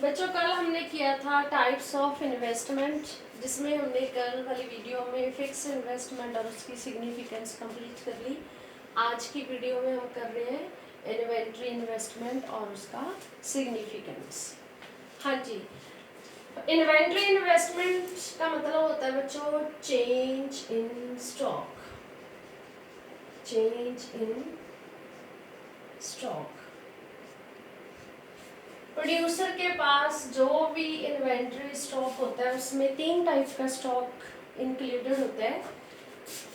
बच्चों कल हमने किया था टाइप्स ऑफ इन्वेस्टमेंट, जिसमें हमने कल वाली वीडियो में फिक्स इन्वेस्टमेंट और उसकी सिग्निफिकेंस कंप्लीट कर ली। आज की वीडियो में हम कर रहे हैं इन्वेंट्री इन्वेस्टमेंट और उसका सिग्निफिकेंस। हाँ जी, इन्वेंट्री इन्वेस्टमेंट का मतलब होता है बच्चों change in stock. Change in stock, producer के पास जो भी इन्वेंट्री स्टॉक होता है उसमें 3 टाइप का स्टॉक इंक्लूडेड होता है।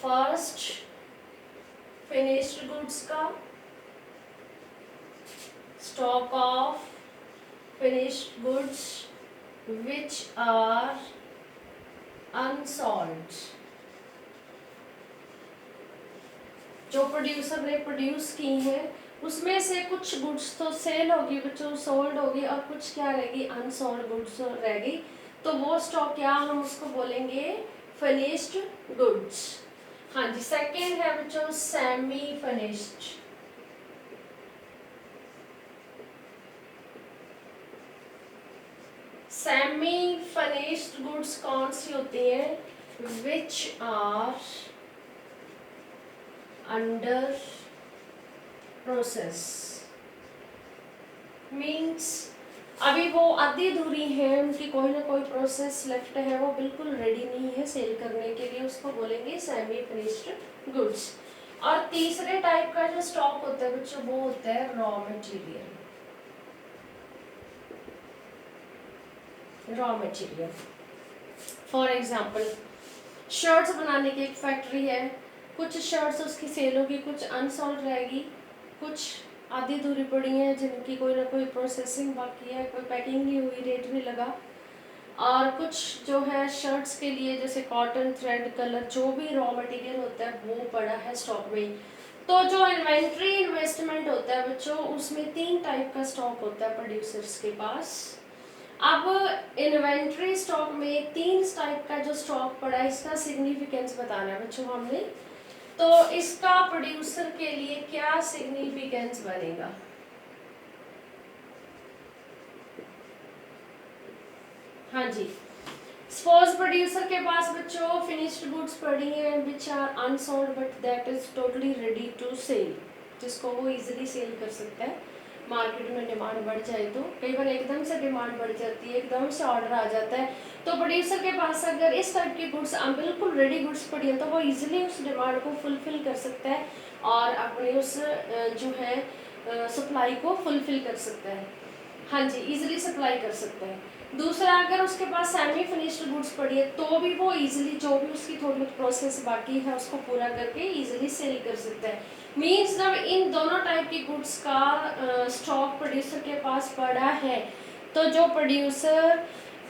फर्स्ट, फिनिश्ड गुड्स का stock of finished goods which are unsold. जो प्रोड्यूसर ने प्रोड्यूस की है उसमें से कुछ गुड्स तो सेल होगी बच्चों, सोल्ड होगी, और कुछ क्या रहेगी, अनसोल्ड गुड्स रहेगी। तो वो स्टॉक क्या, हम उसको बोलेंगे फिनिश्ड गुड्स। हाँ जी, सेकेंड है बच्चों semi finished. Semi finished goods कौन सी होती है, which are under process. Means अभी वो आधी अधूरी है, उनकी कोई ना कोई प्रोसेस लेफ्ट है, वो बिल्कुल रेडी नहीं है सेल करने के लिए, उसको बोलेंगे सेमी फिनिश्ड गुड्स। और तीसरे टाइप का जो स्टॉक होता है बच्चों वो होता है raw material. Raw material for example shirts बनाने की एक फैक्ट्री है, कुछ शर्ट्स उसकी सेल होगी, कुछ अनसोल्ड रहेगी, कुछ आधी अधूरी पड़ी हैं जिनकी कोई ना कोई प्रोसेसिंग बाकी है, कोई पैकिंग नहीं हुई, रेट नहीं लगा, और कुछ जो है शर्ट्स के लिए जैसे कॉटन, थ्रेड, कलर, जो भी रॉ मटेरियल होता है वो पड़ा है स्टॉक में। तो जो इन्वेंट्री इन्वेस्टमेंट होता है बच्चों उसमें 3 टाइप का स्टॉक होता है प्रोड्यूसर्स के पास। अब इन्वेंट्री स्टॉक में 3 टाइप का जो स्टॉक पड़ा है इसका सिग्निफिकेंस बताना है बच्चों हमने। तो इसका प्रोड्यूसर के लिए क्या सिग्निफिकेंस बनेगा। हाँ जी, सपोज प्रोड्यूसर के पास बच्चों फिनिश्ड गुड्स पड़ी हैं which are unsold but that is totally ready to sell, जिसको वो इजीली सेल कर सकता है। मार्केट में डिमांड बढ़ जाए तो कई बार एकदम से डिमांड बढ़ जाती है, एकदम से ऑर्डर आ जाता है, तो प्रोड्यूसर के पास अगर इस टाइप की गुड्स बिल्कुल रेडी गुड्स पड़ी है तो वो इजीली उस डिमांड को फुलफिल कर सकता है और अपने उस जो है सप्लाई को फुलफिल कर सकता है। हाँ जी, इजीली सप्लाई कर सकता है। दूसरा, अगर उसके पास सेमी फिनिश्ड गुड्स पड़ी है तो भी वो इजीली जो भी उसकी थोड़ी बहुत प्रोसेस बाकी है उसको पूरा करके इजीली सेल कर सकता है। मीन्स जब इन दोनों टाइप की गुड्स का स्टॉक प्रोड्यूसर के पास पड़ा है तो जो प्रोड्यूसर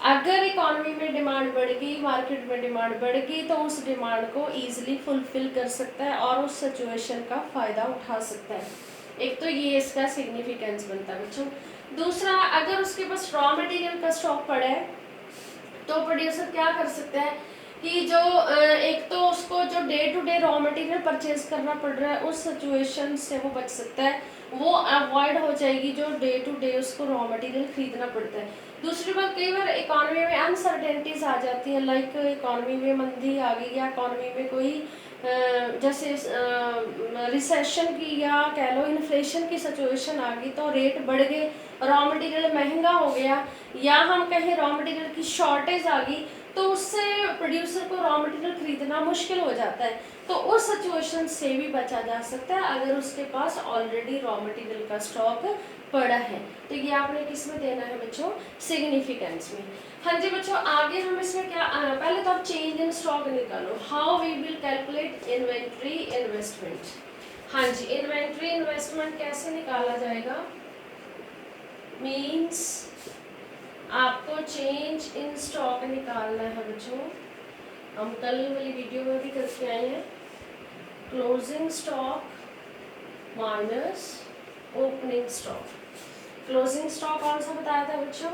अगर इकोनॉमी में डिमांड बढ़ गई, मार्केट में डिमांड बढ़ गई, तो उस डिमांड को इजीली फुलफिल कर सकता है और उस सिचुएशन का फ़ायदा उठा सकता है। एक तो ये इसका सिग्निफिकेंस बनता है बच्चों। दूसरा, अगर उसके पास रॉ मटेरियल का स्टॉक पड़ा है तो प्रोड्यूसर क्या कर सकता है कि जो एक तो उसको जो day to day raw material purchase करना पड़ रहा है उस सिचुएशन से वो बच सकता है, वो अवॉइड हो जाएगी जो डे टू डे उसको रॉ मटेरियल खरीदना पड़ता है। दूसरी बात, कई बार इकोनॉमी में अनसर्टेनिटीज आ जाती है, लाइक इकोनॉमी में मंदी आ गई या इकोनॉमी में कोई जैसे रिसेशन की या कह लो इन्फ्लेशन की सिचुएशन आ गई तो रेट बढ़ गए, रॉ मटेरियल महंगा हो गया, या हम कहें रॉ मटेरियल की शॉर्टेज आ गई, तो उससे प्रोड्यूसर को रॉ मटेरियल खरीदना मुश्किल हो जाता है। तो उस सिचुएशन से भी बचा जा सकता है अगर उसके पास ऑलरेडी रॉ मटेरियल का स्टॉक पड़ा है। तो ये आपने किस में देना है बच्चों, सिग्निफिकेंस में। हाँ जी बच्चों, आगे हम इसमें क्या पहले तो आप चेंज इन स्टॉक निकालो, how we will calculate inventory investment. हाँ जी, इन्वेंट्री इन्वेस्टमेंट कैसे निकाला जाएगा, मीन्स आपको चेंज इन स्टॉक निकालना है बच्चों। हम कल वाली वीडियो में भी करके आए हैं, closing stock minus opening stock. Closing stock कौन सा बताया था बच्चों,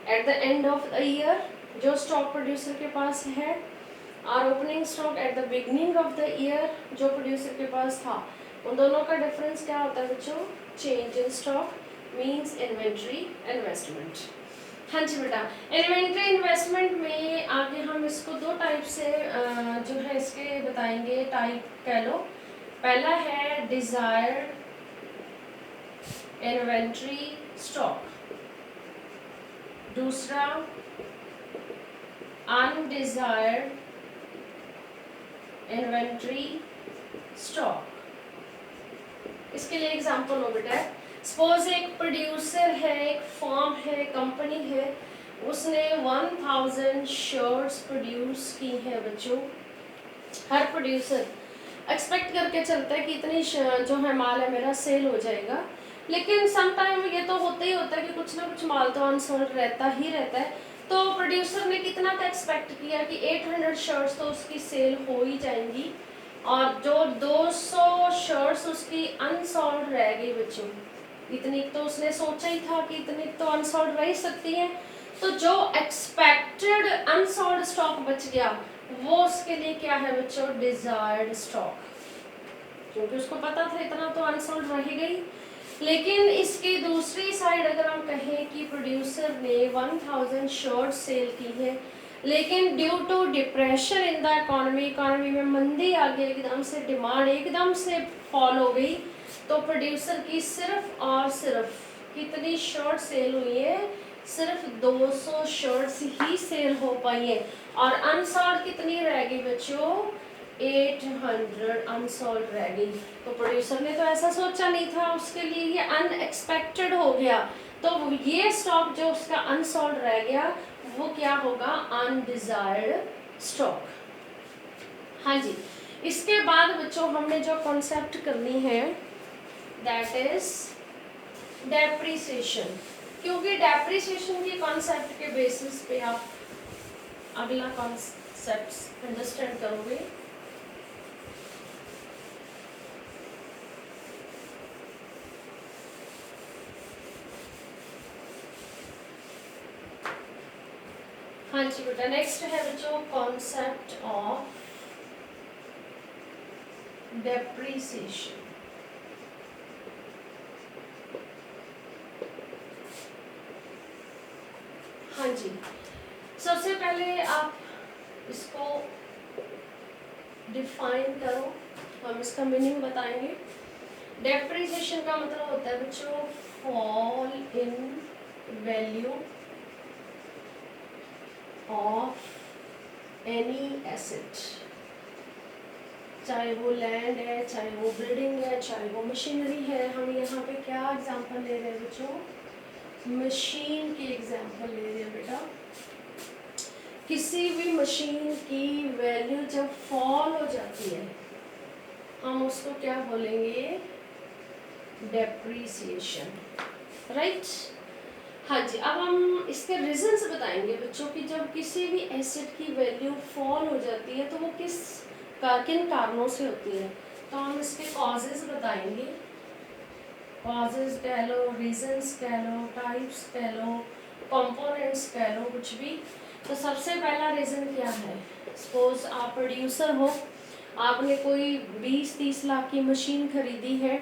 at the end of the year जो स्टॉक प्रोड्यूसर के पास है, और opening stock at the beginning of the year जो प्रोड्यूसर के पास था। उन दोनों का डिफरेंस क्या होता है बच्चों, change in stock. Means inventory investment. हाँ जी बेटा, इन्वेंट्री इन्वेस्टमेंट में आगे हम इसको दो टाइप से जो है इसके बताएंगे, टाइप कह लो। पहला है डिजायर्ड इन्वेंट्री स्टॉक, दूसरा अनडिजायर्ड इन्वेंट्री स्टॉक। इसके लिए एग्जांपल हो बेटा, सपोज एक प्रोड्यूसर है, एक फर्म है, कंपनी है, उसने 1000 शर्ट्स प्रोड्यूस की है बच्चों। हर प्रोड्यूसर एक्सपेक्ट करके चलता है कि इतनी जो है माल है मेरा सेल हो जाएगा, लेकिन सम टाइम ये तो होता ही होता है कि कुछ ना कुछ माल तो अनसोल्ड रहता ही रहता है। तो प्रोड्यूसर ने कितना का एक्सपेक्ट किया कि 800 शर्ट्स तो उसकी सेल हो ही जाएंगी, और जो 200 शर्ट्स उसकी अनसोल्ड रह गई बच्चों, इतनी तो उसने सोचा ही था कि इतनी तो अनसोल्ड रह ही सकती है, तो जो एक्सपेक्टेड अनसोल्ड स्टॉक बच गया वो उसके लिए क्या है बच्चों, डिजायर्ड स्टॉक, क्योंकि उसको पता था इतना तो अनसोल्ड रह गई। लेकिन इसकी दूसरी साइड अगर हम कहें कि प्रोड्यूसर ने 1000 शर्ट सेल की है, लेकिन due to depression in the economy में मंदी आ गई, एकदम से डिमांड एकदम से फॉल हो गई, तो प्रोड्यूसर की सिर्फ और सिर्फ कितनी शर्ट सेल हुई है, सिर्फ 200 शर्ट्स ही सेल हो पाई है, और अनसोल्ड कितनी रह गई बच्चों, 800 अनसोल्ड रह गई। तो प्रोड्यूसर ने तो ऐसा सोचा नहीं था, उसके लिए ये अनएक्सपेक्टेड हो गया, तो ये स्टॉक जो उसका अनसोल्ड रह गया वो क्या होगा, अनडिजायर्ड स्टॉक। हाँ जी, इसके बाद बच्चों हमने जो कॉन्सेप्ट करनी है दैट इज डेप्रिसिएशन, क्योंकि डेप्रिसिएशन के कॉन्सेप्ट के बेसिस पे आप अगला कॉन्सेप्ट अंडरस्टैंड करोगे। हाँ जी बेटा, नेक्स्ट है बच्चों कॉन्सेप्ट ऑफ डेप्रिसिएशन। हाँ जी, सबसे पहले आप इसको डिफाइन करो, हम इसका मीनिंग बताएंगे। डेप्रिसिएशन का मतलब होता है बच्चों fall in value of any asset, चाहे वो लैंड है, चाहे वो बिल्डिंग है, चाहे वो मशीनरी है। हम यहाँ पे क्या एग्जांपल ले रहे हैं बच्चों, मशीन की एग्जांपल ले रहे हैं बेटा। किसी भी मशीन की वैल्यू जब फॉल हो जाती है हम उसको क्या बोलेंगे, डेप्रिसिएशन, राइट। हाँ जी, अब हम इसके रीजंस बताएंगे बच्चों कि जब किसी भी एसेट की वैल्यू फॉल हो जाती है तो वो किन कारणों से होती है। तो हम इसके कॉजेज बताएंगे, कॉजेज कह लो, रीजंस कह लो, टाइप्स कह लो, कंपोनेंट्स कह लो, कुछ भी। तो सबसे पहला रीजन क्या है, सपोज आप प्रोड्यूसर हो, आपने कोई 20-30 लाख की मशीन खरीदी है,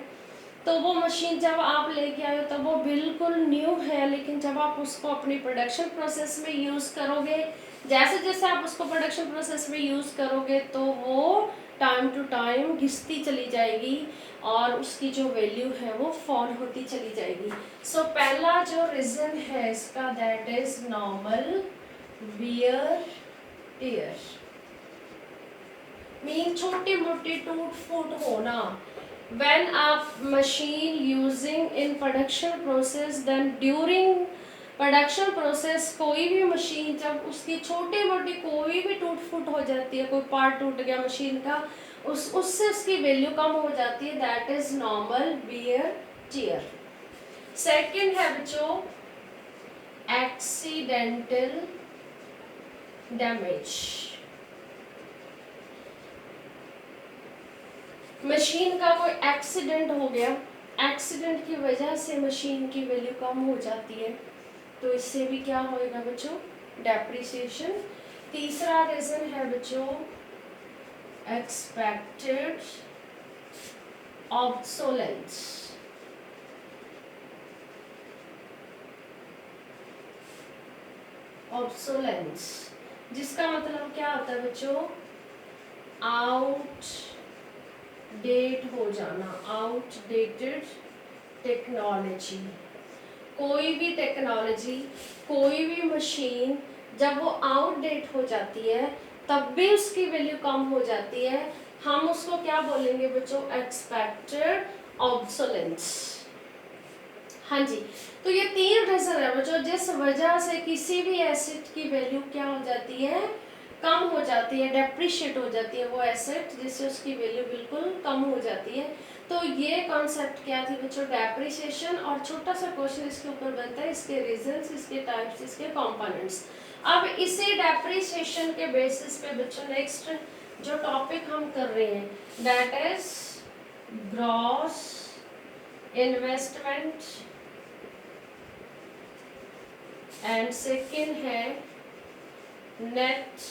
तो वो मशीन जब आप लेके आए हो तब वो बिल्कुल न्यू है, लेकिन जब आप उसको अपनी प्रोडक्शन प्रोसेस में यूज़ करोगे, जैसे जैसे आप उसको प्रोडक्शन प्रोसेस में यूज़ करोगे तो वो टाइम टू टाइम घिसती चली जाएगी और उसकी जो वैल्यू है वो फॉल होती चली जाएगी। सो पहला जो रीज़न है इसका that is normal wear tear, mean छोटी मोटी टूट फूट होना। when a machine using in production process, then during production process कोई भी मशीन जब उसकी छोटी मोटी कोई भी टूट फूट हो जाती है, कोई पार्ट टूट गया मशीन का, उससे उसकी वैल्यू कम हो जाती है, that is normal wear tear. Second है बच्चों एक्सीडेंटल डैमेज, मशीन का कोई एक्सीडेंट हो गया, एक्सीडेंट की वजह से मशीन की वैल्यू कम हो जाती है, तो इससे भी क्या होएगा बच्चों, डेप्रिसिएशन। तीसरा रीजन है बच्चों एक्सपेक्टेड ऑब्सोलेंस, ऑब्सोलेंस, जिसका मतलब क्या होता है बच्चों, आउट डेट हो जाना, आउटडेटेड टेक्नोलॉजी। कोई भी टेक्नोलॉजी, कोई भी मशीन जब वो आउटडेट हो जाती है तब भी उसकी वैल्यू कम हो जाती है, हम उसको क्या बोलेंगे बच्चों, एक्सपेक्टेड ऑब्सोलेंस। हाँ जी, तो ये 3 रीजन है बच्चों जिस वजह से किसी भी एसेट की वैल्यू क्या हो जाती है, कम हो जाती है, डेप्रिशिएट हो जाती है वो एसेट, जिससे उसकी वैल्यू बिल्कुल कम हो जाती है। तो ये कॉन्सेप्ट क्या थी बच्चों, डेप्रिसिएशन। और छोटा सा क्वेश्चन इसके ऊपर बनता है, इसके रीजंस, इसके टाइप्स, इसके कंपोनेंट्स। अब इसी डेप्रिसिएशन के बेसिस पे बच्चों नेक्स्ट जो टॉपिक हम कर रहे हैं that is gross investment and second है net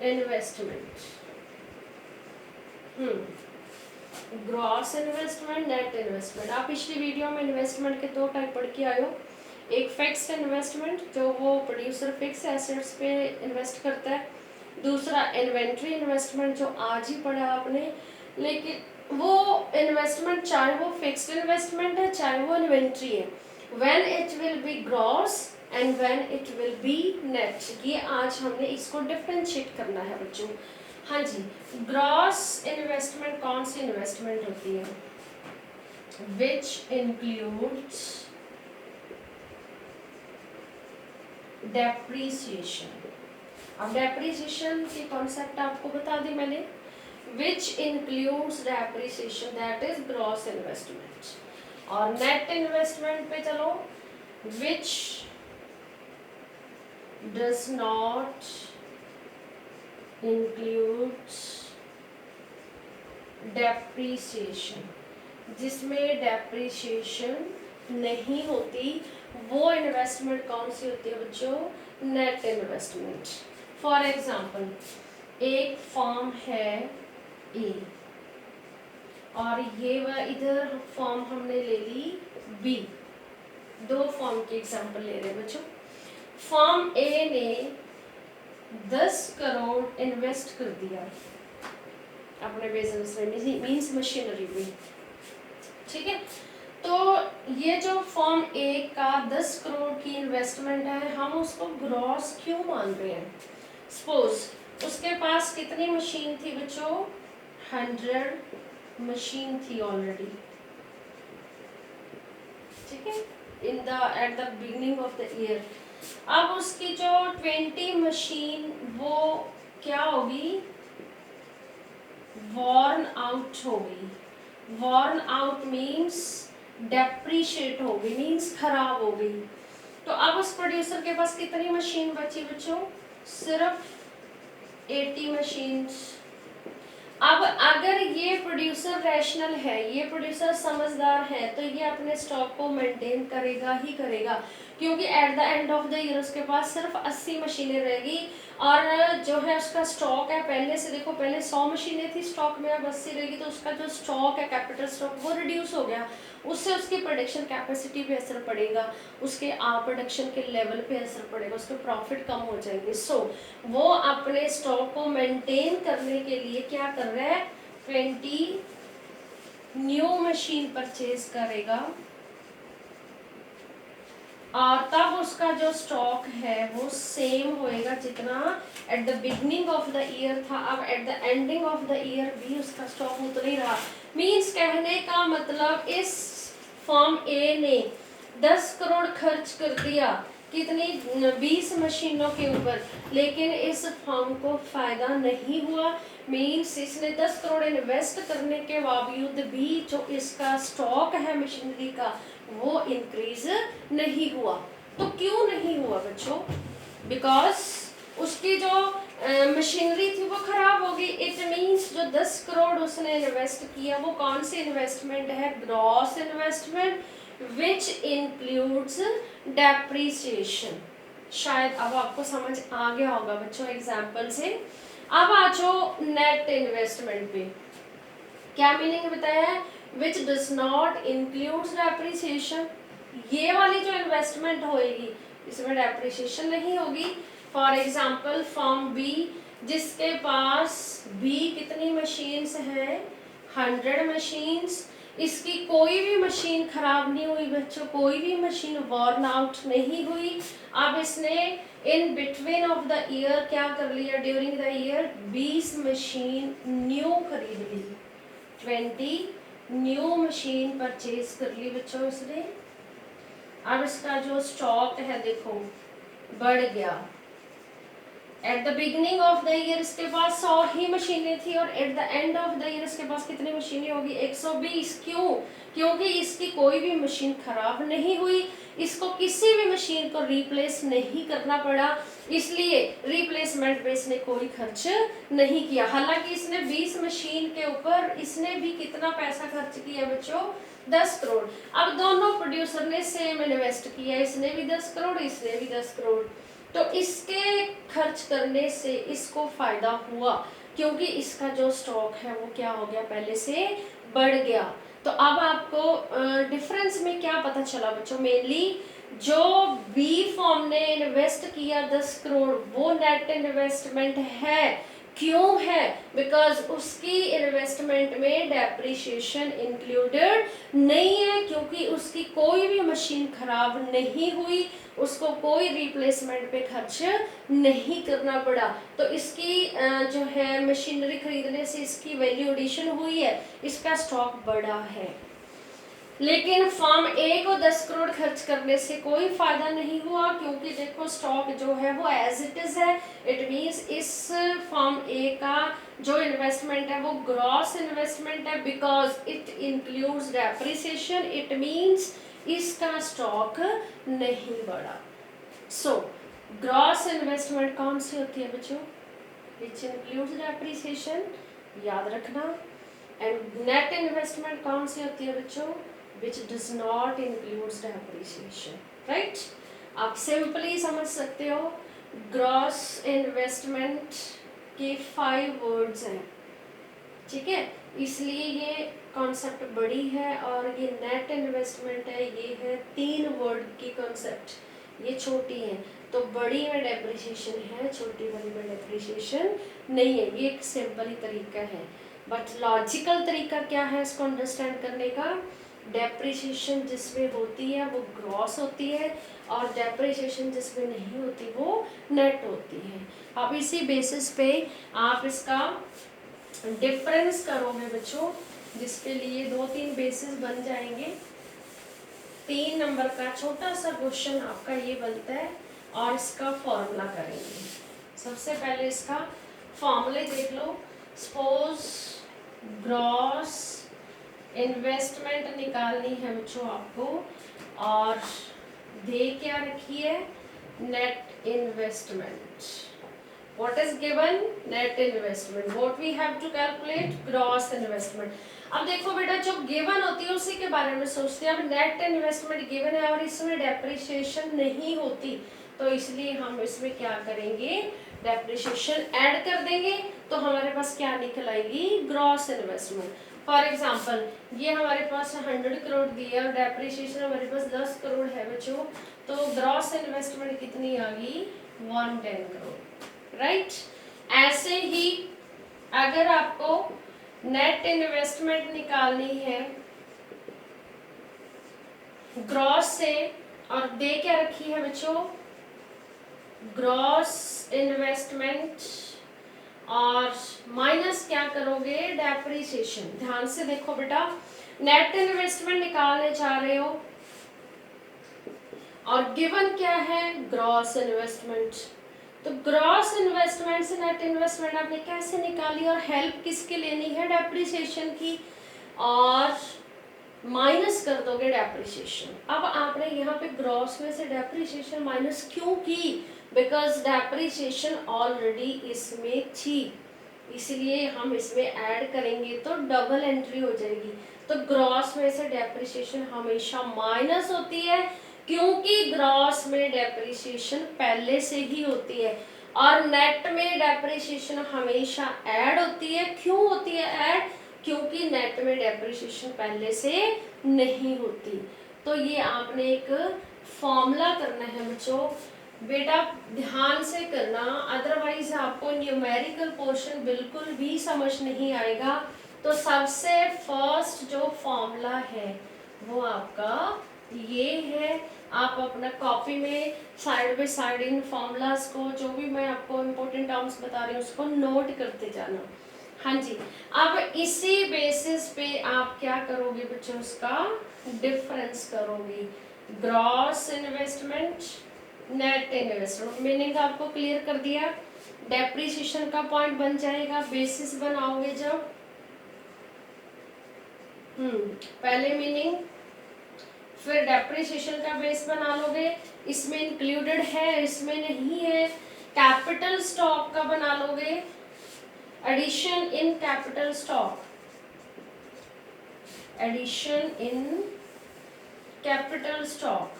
investment. Gross investment, net investment. आप पिछली वीडियो में इन्वेस्टमेंट के 2 टाइप पढ़ के आए हो, एक फिक्स्ड इन्वेस्टमेंट जो वो प्रोड्यूसर फिक्स एसेट्स पे इन्वेस्ट करता है, दूसरा इन्वेंट्री इन्वेस्टमेंट जो आज ही पढ़ा आपने। लेकिन वो इन्वेस्टमेंट चाहे वो फिक्स्ड इन्वेस्टमेंट है चाहे वो इन्वेंट्री है, when it will be gross and when it will be net, ये आज हमने इसको डिफरेंशिएट करना है बच्चों। हाँ जी, ग्रॉस इन्वेस्टमेंट कौन सी इन्वेस्टमेंट होती है, विच इंक्लूड्स डेप्रीसिएशन। अब डेप्रीसिएशन की कॉन्सेप्ट आपको बता दी मैंने, which includes depreciation that is gross investment. और नेट इन्वेस्टमेंट पे चलो, which does not includes depreciation, जिसमें डेप्रीसिएशन नहीं होती, वो इन्वेस्टमेंट कौन सी होती है बच्चों, नेट इन्वेस्टमेंट। फॉर एग्जाम्पल, एक फॉर्म है ए और ये इधर फॉर्म हमने ले ली बी, 2 फॉर्म की एग्जाम्पल ले रहे हैं बच्चों। फॉर्म ए ने 10 करोड़ इन्वेस्ट कर दिया अपने बिजनेस में, मीन्स मशीनरी में, ठीक है। तो ये जो फॉर्म ए का 10 करोड़ की इन्वेस्टमेंट है, हम उसको ग्रॉस क्यों मान रहे हैं। सपोज उसके पास कितनी मशीन थी बच्चों, 100 मशीन थी ऑलरेडी, ठीक है, at the beginning of the year. अब उसकी जो 20 मशीन वो क्या होगी, वॉर्न आउट होगी। वॉर्न आउट मीन्स डेप्रीशिएट हो गई, मीन्स खराब हो गई। तो अब उस प्रोड्यूसर के पास कितनी मशीन बची बच्चों, सिर्फ 80 मशीन्स। अब अगर ये प्रोड्यूसर रैशनल है, ये प्रोड्यूसर समझदार है, तो ये अपने स्टॉक को मेंटेन करेगा ही करेगा, क्योंकि at the end of the year उसके पास सिर्फ 80 मशीनें रहेगी। और जो है उसका स्टॉक है, पहले से देखो, पहले 100 मशीनें थी स्टॉक में, अब 80 रहेगी, तो उसका जो स्टॉक है, कैपिटल स्टॉक, वो रिड्यूस हो गया। उससे उसकी प्रोडक्शन कैपेसिटी पे असर पड़ेगा, उसके प्रोडक्शन के लेवल पे असर पड़ेगा, उसके प्रॉफिट कम हो जाएंगे। सो वो अपने स्टॉक को मेंटेन करने के लिए क्या कर रहा है, 20 न्यू मशीन परचेज करेगा, और तब उसका जो स्टॉक है वो सेम होएगा जितना at the beginning of the year था। अब at the ending of the year भी उसका स्टॉक उतना ही रहा। मीन्स कहने का मतलब, इस फॉर्म ए ने 10 करोड़ खर्च कर दिया कितनी, 20 मशीनों के ऊपर, लेकिन इस फॉर्म को फायदा नहीं हुआ। मीन्स इसने 10 करोड़ इन्वेस्ट करने के बावजूद भी जो इसका स्टॉक है मशीनरी का वो इंक्रीज नहीं हुआ। तो क्यों नहीं हुआ बच्चों, बिकॉज उसकी जो मशीनरी थी वो खराब हो गई। इट मीन्स जो 10 करोड़ उसने इन्वेस्ट किया वो कौन सी इन्वेस्टमेंट है, gross investment, which includes depreciation. शायद अब आपको समझ आ गया होगा बच्चों एग्जाम्पल से। अब आ जाओ नेट इन्वेस्टमेंट पे, क्या मीनिंग बताया है, which does not includes depreciation. ये वाली जो इन्वेस्टमेंट होएगी इसमें डेप्रिसिएशन नहीं होगी। फॉर एग्जाम्पल फॉर्म बी, जिसके पास बी कितनी मशीन्स हैं, 100 मशीन्स, इसकी कोई भी मशीन खराब नहीं हुई बच्चों, कोई भी मशीन वॉर्न आउट नहीं हुई। अब इसने in between of the year क्या कर लिया, during the year 20 machine new खरीद ली, 20 न्यू मशीन परचेज कर ली बच्चों इसने। अब इसका जो स्टॉक है देखो बढ़ गया। At the beginning of the year इसके पास 100 ही मशीनें थी और at the end of the year इसके पास कितनी मशीनें होगी, 120। क्यों? क्योंकि इसकी कोई भी मशीन खराब नहीं हुई, इसको किसी भी मशीन को रिप्लेस नहीं करना पड़ा, इसलिए रिप्लेसमेंट पे इसने कोई खर्च नहीं किया। हालांकि इसने 20 मशीन के ऊपर इसने भी कितना पैसा खर्च किया बच्चों, 10 करोड़। अब दोनों प्रोड्यूसर ने सेम इन्वेस्ट किया, इसने भी 10 करोड़, इसने भी 10 करोड़। तो इसके खर्च करने से इसको फायदा हुआ, क्योंकि इसका जो स्टॉक है वो क्या हो गया, पहले से बढ़ गया। तो अब आपको डिफरेंस में क्या पता चला बच्चों, मेनली जो बी फॉर्म ने इन्वेस्ट किया 10 करोड़ वो नेट इन्वेस्टमेंट है। क्यों है? बिकॉज उसकी इन्वेस्टमेंट में डेप्रिसिएशन इंक्लूडेड नहीं है, क्योंकि उसकी कोई भी मशीन खराब नहीं हुई, उसको कोई रिप्लेसमेंट पे खर्च नहीं करना पड़ा। तो इसकी जो है मशीनरी खरीदने से इसकी वैल्यू एडिशन हुई है, इसका स्टॉक बढ़ा है। लेकिन फॉर्म ए को 10 करोड़ खर्च करने से कोई फायदा नहीं हुआ, क्योंकि देखो स्टॉक जो है वो एज इट इज है। इट मींस इस फॉर्म ए का जो इन्वेस्टमेंट है वो ग्रॉस इन्वेस्टमेंट है, because it includes depreciation. It means इसका स्टॉक नहीं बढ़ा। सो ग्रॉस इन्वेस्टमेंट कौन सी होती है बच्चों, विच इंक्लूड्स डेप्रिसिएशन, याद रखना। एंड नेट इन्वेस्टमेंट कौन सी होती है बच्चों, which does not includes depreciation, right? आप सिंपली समझ सकते हो ग्रॉस इन्वेस्टमेंट के 5 वर्ड्स हैं, ठीक है, इसलिए ये कॉन्सेप्ट बड़ी है। और ये नेट इन्वेस्टमेंट है, ये है 3 वर्ड की कॉन्सेप्ट, ये छोटी है। तो बड़ी में डेप्रिसिएशन है, छोटी वाली में डेप्रिसिएशन नहीं है। ये एक सिंपल ही तरीका है, बट लॉजिकल तरीका क्या है इसको अंडरस्टैंड करने का, डेप्रिसिएशन जिसमें होती है वो ग्रॉस होती है और डेप्रिसिएशन जिसमें नहीं होती वो नेट होती है। अब इसी बेसिस पे आप इसका डिफरेंस करोगे बच्चों, जिसके लिए 2-3 बेसिस बन जाएंगे। 3 नंबर का छोटा सा क्वेश्चन आपका ये बनता है और इसका फॉर्मूला करेंगे। सबसे पहले इसका फॉर्मूले देख लो। सपोज ग्रॉस इन्वेस्टमेंट निकालनी है बच्चों आपको, और दे क्या रखी है, net investment. What is given, net investment. What we have to calculate, gross investment. अब देखो बेटा जो गिवन होती है उसी के बारे में सोचते हैं। अब नेट इन्वेस्टमेंट गिवन है और इसमें डेप्रिसिएशन नहीं होती, तो इसलिए हम इसमें क्या करेंगे, डेप्रिसिएशन ऐड कर देंगे, तो हमारे पास क्या निकल आएगी, ग्रॉस इन्वेस्टमेंट। फॉर एग्जाम्पल ये हमारे पास 100 करोड़ दिया और डेप्रिसिएशन हमारे पास 10 करोड़ है बच्चों, तो ग्रॉस इन्वेस्टमेंट कितनी आ गई, 110 करोड़, राइट। ऐसे ही अगर आपको नेट इन्वेस्टमेंट निकालनी है ग्रॉस से, और दे क्या रखी है बच्चों, ग्रॉस इन्वेस्टमेंट, और माइनस क्या करोगे, डेप्रिसिएशन। ध्यान से देखो बेटा, नेट इन्वेस्टमेंट निकालने जा रहे हो और गिवन क्या है, ग्रॉस इन्वेस्टमेंट। तो ग्रॉस इन्वेस्टमेंट से नेट इन्वेस्टमेंट आपने कैसे निकाली, और हेल्प किसकी लेनी है, डेप्रिसिएशन की, और माइनस कर दोगे डेप्रिसिएशन। अब आपने यहाँ पे ग्रॉस में से डेप्रिसिएशन माइनस क्यों की, बिकॉज डेप्रिसिएशन ऑलरेडी इसमें थी, इसलिए हम इसमें ऐड करेंगे तो डबल एंट्री हो जाएगी। तो ग्रॉस में से डेप्रिसिएशन हमेशा माइनस होती है, क्योंकि ग्रॉस में डेप्रिसिएशन पहले से ही होती है, और नेट में डेप्रिसिएशन हमेशा ऐड होती है। क्यों होती है ऐड, क्योंकि नेट में डेप्रिसिएशन पहले से नहीं होती। तो ये आपने एक फॉर्मूला करना है बच्चों, बेटा ध्यान से करना, अदरवाइज आपको न्यूमेरिकल पोर्शन बिल्कुल भी समझ नहीं आएगा। तो सबसे फर्स्ट जो फॉर्मूला है वो आपका ये है। आप अपना कॉपी में side by side in formulas को, जो भी मैं आपको इम्पोर्टेंट टर्म्स बता रही हूँ उसको नोट करते जाना। हाँ जी, अब इसी बेसिस पे आप क्या करोगे बच्चों, उसका डिफरेंस करोगे। Gross investment, net investment, meaning आपको क्लियर कर दिया। डेप्रिसिएशन का पॉइंट बन जाएगा, बेसिस बनाओगे जब, पहले मीनिंग, फिर डेप्रिसिएशन का बेस बना लोगे, इसमें इंक्लूडेड है इसमें नहीं है। कैपिटल स्टॉक का बना लोगे, addition in capital stock, addition in capital stock,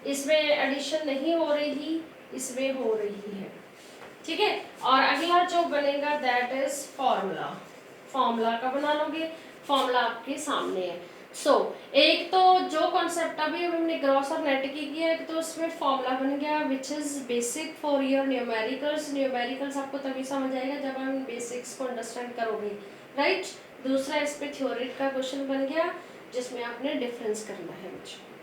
इसमें एडिशन नहीं हो रही, इसमें हो रही है, ठीक है। और अगला जो बनेगा दैट इज फॉर्मूला, फॉर्मूला का बना लोगे, फॉर्मूला आपके सामने है। एक तो जो कॉन्सेप्ट अभी हमने ग्रॉस और नेट की किया है, तो उसमें फॉर्मूला बन गया which is basic for your numericals. Numericals आपको तभी समझ आएगा जब हम बेसिक्स को अंडरस्टैंड करोगे, राइट। दूसरा इस पे थ्योरी का क्वेश्चन बन गया जिसमें आपने डिफरेंस करना है बच्चों।